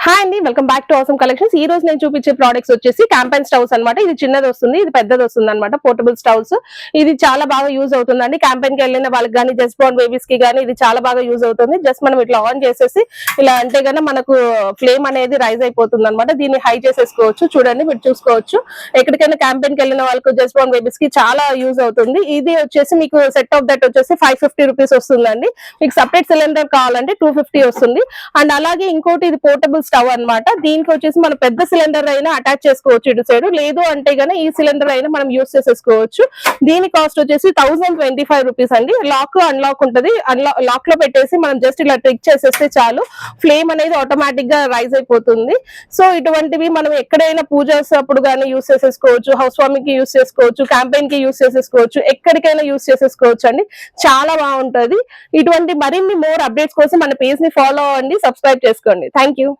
Hi అండి, welcome back to awesome collections. ఈ రోజు నేను చూపించే ప్రొడక్ట్స్ వచ్చేసి క్యాంపెయిన్ స్టవ్స్ అన్నమాట. ఇది చిన్నది వస్తుంది, ఇది పెద్దది వస్తుంది అన్నమాట. Portable stoves. ఇది చాలా బాగా యూజ్ అవుతుందండి. క్యాంపెయిన్ కి వెళ్ళిన వాళ్ళకి కానీ, జస్ట్ బోర్న్ బేబీస్ కి కానీ ఇది చాలా బాగా యూజ్ అవుతుంది. జస్ట్ మనం ఇట్లా ఆన్ చేసేసి ఇలా అంటే గన మనకు ఫ్లేమ్ అనేది రైజ్ అయిపోతుంది అనమాట. దీన్ని హై చేసేసుకోవచ్చు. చూడండి, మీరు చూసుకోవచ్చు. ఎక్కడికైనా క్యాంపెయిన్ కి వెళ్ళిన వాళ్ళకు, జస్ట్ బోర్న్ బేబీస్ కి చాలా యూజ్ అవుతుంది. ఇది వచ్చేసి మీకు సెట్ ఆఫ్ దట్ వచ్చేసి 550 రూపీస్ వస్తుందండి. మీకు సపరేట్ సిలిండర్ కావాలంటే 250 వస్తుంది. అండ్ అలాగే ఇంకోటి, ఇది పోర్టబుల్ స్టవ్ అన్నమాట. దీనికి వచ్చేసి మనం పెద్ద సిలిండర్ అయినా అటాచ్ చేసుకోవచ్చు ఇటు సైడ్, లేదు అంటే గన ఈ సిలిండర్ అయినా మనం యూస్ చేసేసుకోవచ్చు. దీని కాస్ట్ వచ్చేసి 1025 రూపీస్ అండి. లాక్ అన్లాక్ ఉంటది. లాక్ లో పెట్టేసి మనం జస్ట్ ఇలా ట్రిక్ చేసేస్తే చాలు, ఫ్లేమ్ అనేది ఆటోమేటిక్ గా రైజ్ అయిపోతుంది. సో ఇటువంటివి మనం ఎక్కడైనా పూజస్ అప్పుడు గానీ యూస్ చేసేసుకోవచ్చు, హౌస్ వార్మింగ్ కి యూస్ చేసుకోవచ్చు, క్యాంపెయిన్ కి యూస్ చేసేసుకోవచ్చు, ఎక్కడికైనా యూస్ చేసేసుకోవచ్చు అండి. చాలా బాగుంటది. ఇటువంటి మరిన్ని మోర్ అప్డేట్స్ కోసం మన పేజ్ ని ఫాలో అవ్వండి, సబ్స్క్రైబ్ చేసుకోండి. Thank you.